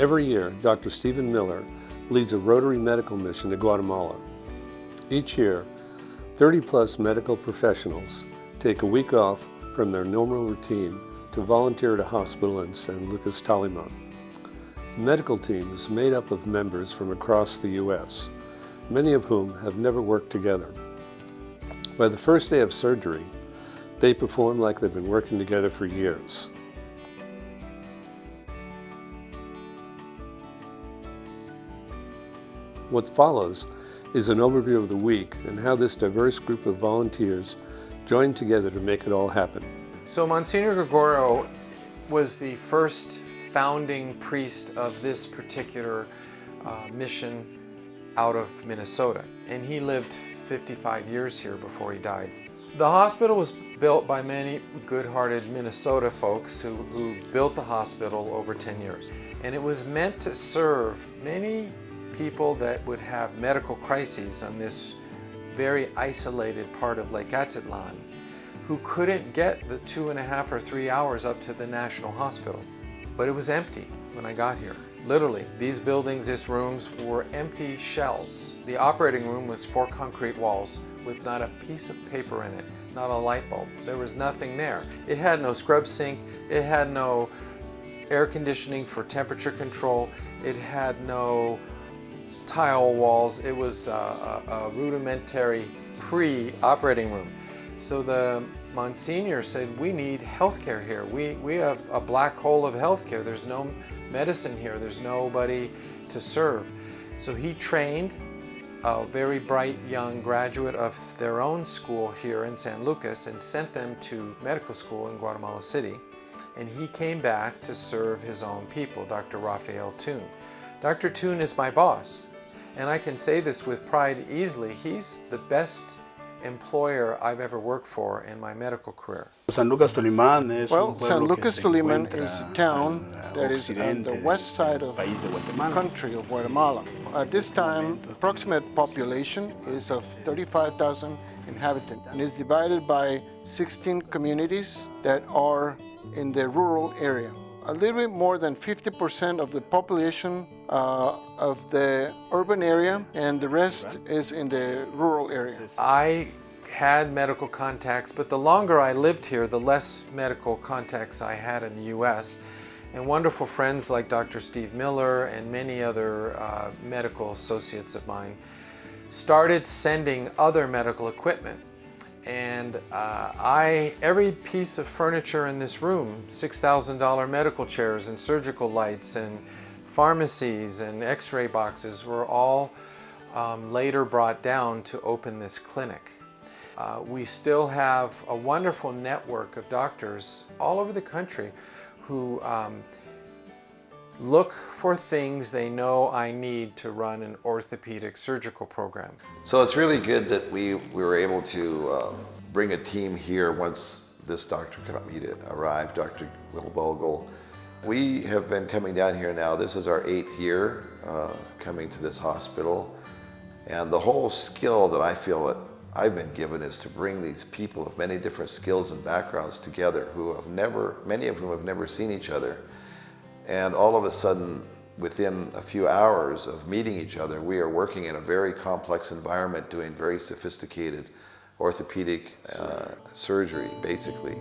Every year, Dr. Stephen Miller leads a Rotary medical mission to Guatemala. Each year, 30-plus medical professionals take a week off from their normal routine to volunteer at a hospital in San Lucas, Toliman. The medical team is made up of members from across the U.S., many of whom have never worked together. By the first day of surgery, they perform like they've been working together for years. What follows is an overview of the week and how this diverse group of volunteers joined together to make it all happen. So Monsignor Gregorio was the first founding priest of this particular mission out of Minnesota, and he lived 55 years here before he died. The hospital was built by many good-hearted Minnesota folks who built the hospital over 10 years. And it was meant to serve many people that would have medical crises on this very isolated part of Lake Atitlan who couldn't get the 2.5 or 3 hours up to the National Hospital. But it was empty when I got here. Literally, these buildings, these rooms were empty shells. The operating room was 4 concrete walls with not a piece of paper in it, not a light bulb. There was nothing there. It had no scrub sink, it had no air conditioning for temperature control, it had no tile walls. It was a rudimentary pre-operating room. So the Monsignor said, we need healthcare here. We have a black hole of healthcare. There's no medicine here. There's nobody to serve. So he trained a very bright young graduate of their own school here in San Lucas and sent them to medical school in Guatemala City. And he came back to serve his own people, Dr. Rafael Toon. Dr. Toon is my boss, and I can say this with pride easily. He's the best employer I've ever worked for in my medical career. San Lucas Toliman is a town that is on the west side of the country of Guatemala. At this time, the approximate population is of 35,000 inhabitants and is divided by 16 communities that are in the rural area. A little bit more than 50% of the population of the urban area, and the rest is in the rural area. I had medical contacts, but the longer I lived here, the less medical contacts I had in the U.S. And wonderful friends like Dr. Steve Miller and many other medical associates of mine started sending other medical equipment. And every piece of furniture in this room, $6,000 medical chairs and surgical lights and pharmacies and x-ray boxes, were all later brought down to open this clinic. We still have a wonderful network of doctors all over the country who look for things they know I need to run an orthopedic surgical program. So it's really good that we were able to bring a team here once this Dr. Kamita arrived, Dr. Wilbogle. We have been coming down here now. This is our 8th year coming to this hospital. And the whole skill that I feel that I've been given is to bring these people of many different skills and backgrounds together many of whom have never seen each other. And all of a sudden, within a few hours of meeting each other, we are working in a very complex environment doing very sophisticated orthopedic surgery, basically.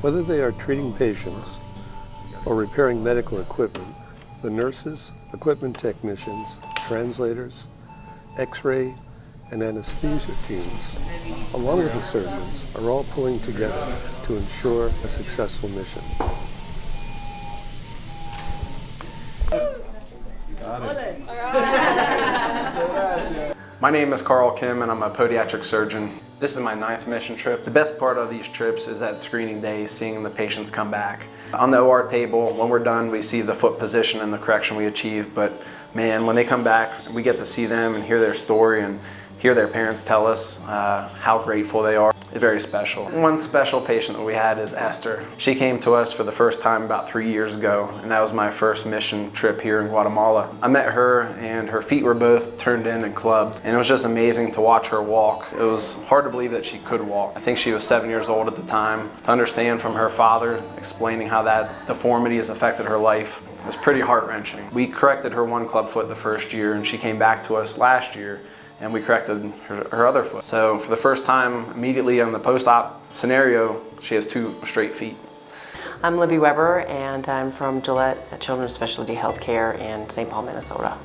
Whether they are treating patients or repairing medical equipment, the nurses, equipment technicians, translators, X-ray and anesthesia teams, along with the surgeons, are all pulling together to ensure a successful mission. My name is Carl Kim and I'm a podiatric surgeon. This is my 9th mission trip. The best part of these trips is that screening day, seeing the patients come back. On the OR table, when we're done, we see the foot position and the correction we achieve, but man, when they come back, we get to see them and hear their story and hear their parents tell us how grateful they are. very special. One special patient that we had is Esther. She came to us for the first time about 3 years ago, and that was my first mission trip here in Guatemala. I met her and her feet were both turned in and clubbed, and it was just amazing to watch her walk. It was hard to believe that she could walk. I think she was 7 years old at the time. To understand from her father explaining how that deformity has affected her life, it was pretty heart-wrenching. We corrected her one club foot the first year, and she came back to us last year and we corrected her other foot. So for the first time, immediately on the post-op scenario, she has 2 straight feet. I'm Libby Weber, and I'm from Gillette Children's Specialty Healthcare in St. Paul, Minnesota.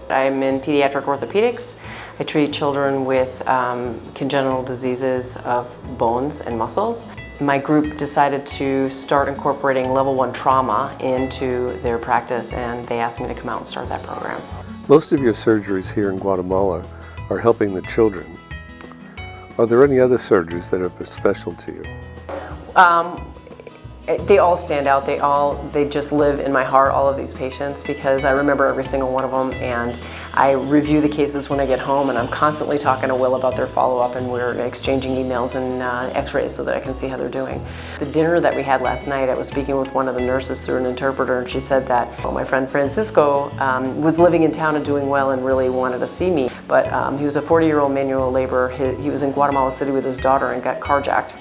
I'm in pediatric orthopedics. I treat children with congenital diseases of bones and muscles. My group decided to start incorporating level 1 trauma into their practice, and they asked me to come out and start that program. Most of your surgeries here in Guatemala are helping the children. Are there any other surgeries that are special to you? They all stand out. They just live in my heart, all of these patients, because I remember every single one of them, and I review the cases when I get home, and I'm constantly talking to Will about their follow-up, and we're exchanging emails and x-rays so that I can see how they're doing. The dinner that we had last night, I was speaking with one of the nurses through an interpreter, and she said that my friend Francisco was living in town and doing well and really wanted to see me, but he was a 40-year-old manual laborer. He was in Guatemala City with his daughter and got carjacked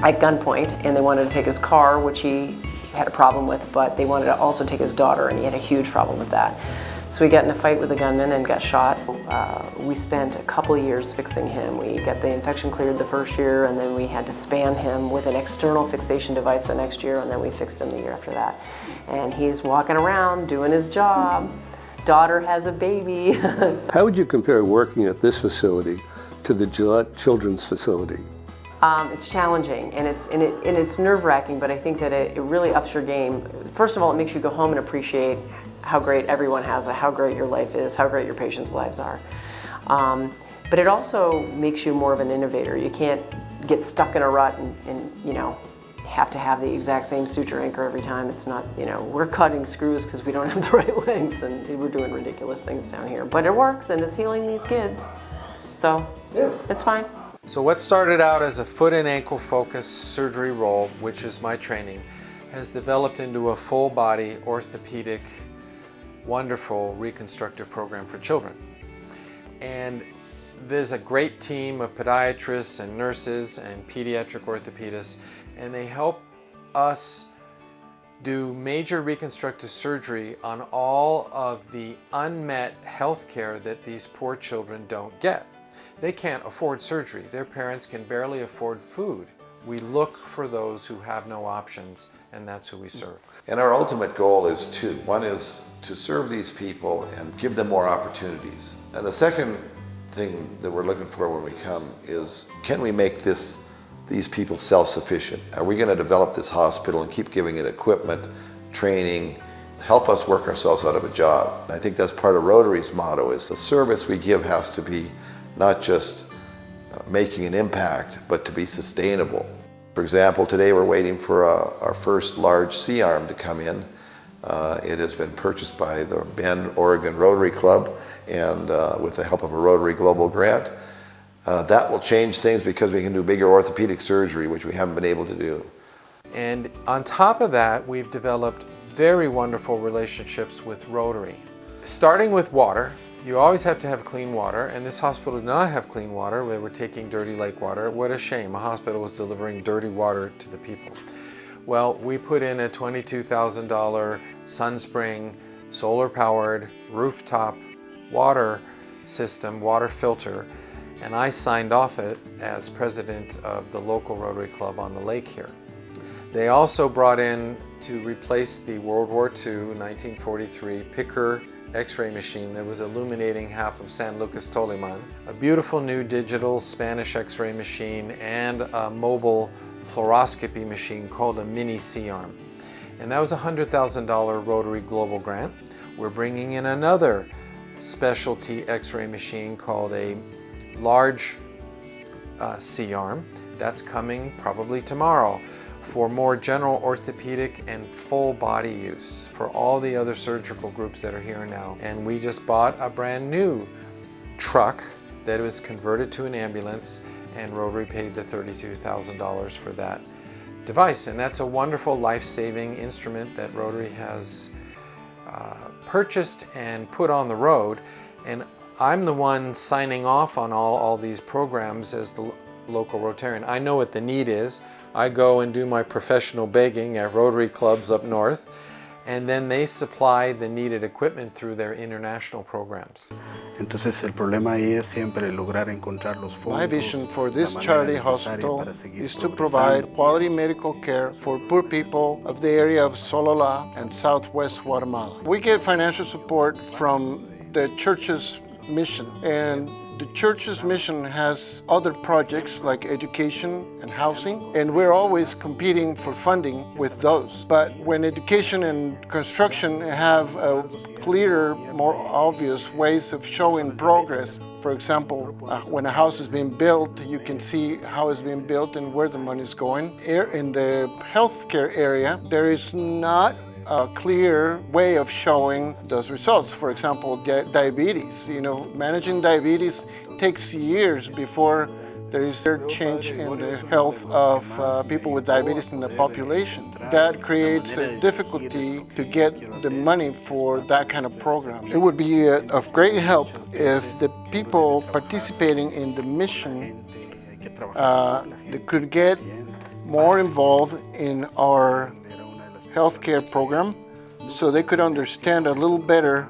at gunpoint, and they wanted to take his car, which he had a problem with, but they wanted to also take his daughter, and he had a huge problem with that. So he got in a fight with a gunman and got shot. We spent a couple years fixing him. We got the infection cleared the first year, and then we had to span him with an external fixation device the next year, and then we fixed him the year after that. And he's walking around doing his job. Daughter has a baby. How would you compare working at this facility to the Gillette Children's facility? It's challenging, and it's nerve-wracking, but I think that it really ups your game. First of all, it makes you go home and appreciate how great everyone has it, how great your life is, how great your patients' lives are. But it also makes you more of an innovator. You can't get stuck in a rut and you know, have to have the exact same suture anchor every time. It's not, you know, we're cutting screws because we don't have the right lengths, and we're doing ridiculous things down here. But it works, and it's healing these kids. So, yeah, it's fine. So what started out as a foot and ankle focused surgery role, which is my training, has developed into a full body orthopedic, wonderful reconstructive program for children. And there's a great team of podiatrists and nurses and pediatric orthopedists, and they help us do major reconstructive surgery on all of the unmet health care that these poor children don't get. They can't afford surgery. Their parents can barely afford food. We look for those who have no options, and that's who we serve. And our ultimate goal is 2. One is to serve these people and give them more opportunities. And the second thing that we're looking for when we come is, can we make these people self-sufficient? Are we going to develop this hospital and keep giving it equipment, training, help us work ourselves out of a job? I think that's part of Rotary's motto, is the service we give has to be not just making an impact, but to be sustainable. For example, today we're waiting for our first large C-arm to come in. It has been purchased by the Bend, Oregon Rotary Club, and with the help of a Rotary Global Grant. That will change things because we can do bigger orthopedic surgery, which we haven't been able to do. And on top of that, we've developed very wonderful relationships with Rotary. Starting with water, you always have to have clean water, and this hospital did not have clean water. They were taking dirty lake water. What a shame. A hospital was delivering dirty water to the people. Well, we put in a $22,000 SunSpring, solar-powered, rooftop water system, water filter, and I signed off it as president of the local Rotary Club on the lake here. They also brought in, to replace the World War II, 1943 Picker X-ray machine that was illuminating half of San Lucas Toliman, a beautiful new digital Spanish X-ray machine, and a mobile fluoroscopy machine called a mini C-arm. And that was a $100,000 Rotary Global Grant. We're bringing in another specialty X-ray machine called a large C-arm. That's coming probably tomorrow, for more general orthopedic and full body use for all the other surgical groups that are here now. And we just bought a brand new truck that was converted to an ambulance, and Rotary paid the $32,000 for that device. And that's a wonderful life-saving instrument that Rotary has purchased and put on the road. And I'm the one signing off on all these programs as the local Rotarian. I know what the need is. I go and do my professional begging at Rotary clubs up north, and then they supply the needed equipment through their international programs. Entonces el problema ahí es siempre lograr encontrar los fondos. My vision for this la manera charity necesaria hospital para seguir is to progresando. provide quality medical care for poor people of the area of Sololá and southwest Guatemala. We get financial support from the church's mission, and the church's mission has other projects like education and housing, and we're always competing for funding with those. But when education and construction have clearer, more obvious ways of showing progress, for example, when a house is being built, you can see how it's being built and where the money is going. In the healthcare area, there is not a clear way of showing those results. For example, diabetes. Managing diabetes takes years before there is a change in the health of people with diabetes in the population. That creates a difficulty to get the money for that kind of program. It would be of great help if the people participating in the mission they could get more involved in our healthcare program, so they could understand a little better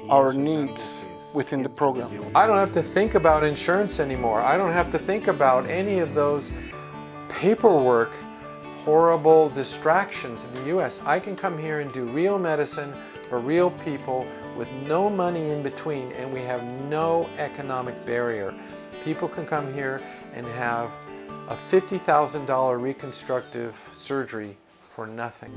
our needs within the program. I don't have to think about insurance anymore. I don't have to think about any of those paperwork, horrible distractions in the US. I can come here and do real medicine for real people with no money in between, and we have no economic barrier. People can come here and have a $50,000 reconstructive surgery for nothing.